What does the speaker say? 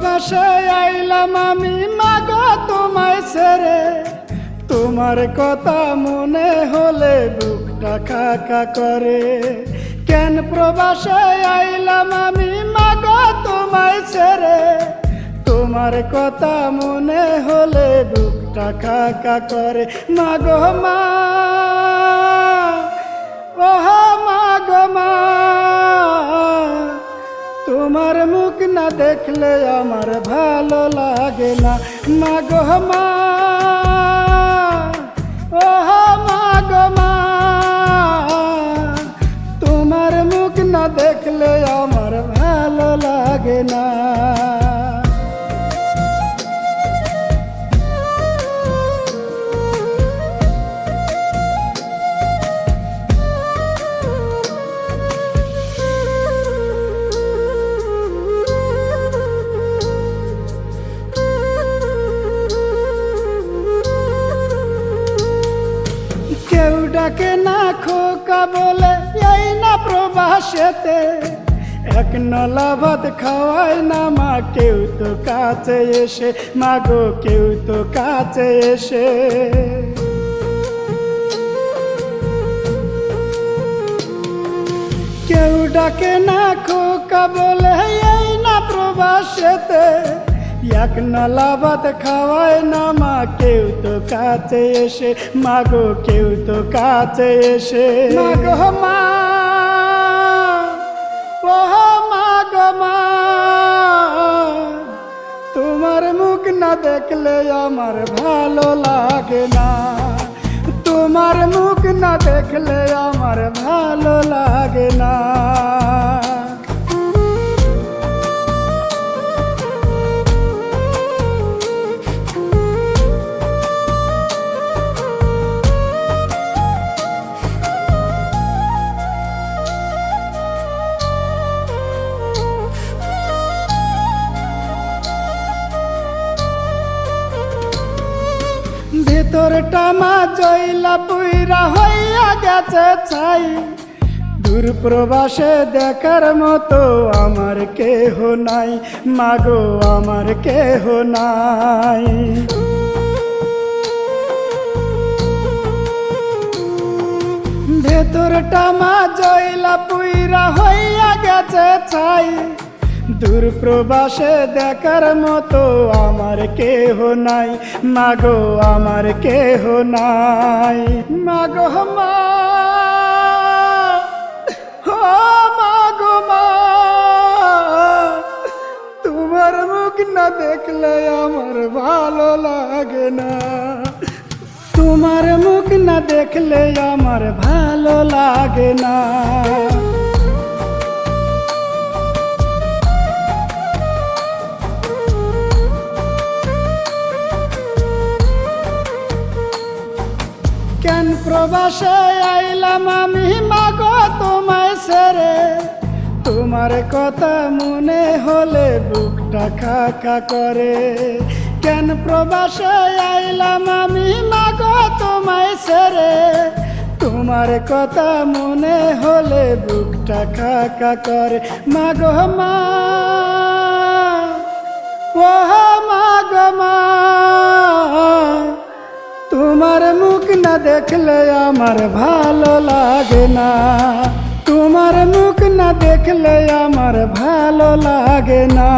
প্রবাসে আইলাম আমি মাগো তোমায় ছেড়ে, তোমার কথা মনে হলে বুকটা খাকা করে। কেন প্রবাসে আইলাম আমি মাগো তোমায় ছেড়ে, তোমার কথা মনে হলে বুকটা খাকা করে। মাগো মা, ওহ মাগো মা, তোমার মুখ না দেখলে আমার ভালো লাগে না। মাগো মা, ওহ মাগো মা, তোমার মুখ না দেখলে আমার ভালো লাগে না। কেউ ডাকে না খোকা বলে এই না প্রবাসেতে, এক নলা ভাত খাওয়ায় না মা কেউ তো কাছে এসে। মাগো কেউ তো কাছে এসে। কেউ ডাকে না খোকা বলে এই না প্রবাসেতে, এক নলা ভাত খাওয়ায় না মা কেউ তো কাছে এসে। মাগো কেউ তো কাছে এসে। মাগো মা, ওহ মাগো মা, তোমার মুখ না দেখলে আমার ভালো লাগে না। তোমার মুখ না দেখলে আমার ভালো লাগে না। ভিতরটা মা জইলা পুইরা হইয়া গেছে ছাই, দূর প্রবাসে দেখার মতো আমার কেহ নাই। মাগো আমার কেহ নাই। ভেতরটা মা জইলা পুইরা হইয়া গেছে ছাই, দূর প্রবাসে দেখার মতো আমার কেহ নাই। মাগো আমার কেহ নাই। মাগো মা, ও মাগো মা, তোমার মুখ না দেখলে আমার ভালো লাগে না। তোমার মুখ না দেখলে আমার ভালো লাগে না। কেন প্রবাসে আইলাম আমি মাগো তোমায় ছেড়ে, তোমার কথা মনে হলে বুকটা খাকা করে। কেন প্রবাসে আইলাম আমি মাগো তোমায় ছেড়ে, তোমার কথা মনে হলে বুকটা খাকা করে। মাগো মা, ওহ মাগো মা, তোমার মুখ না দেখলে আমার ভালো লাগে না। তোমার মুখ না দেখলে আমার ভালো লাগে না।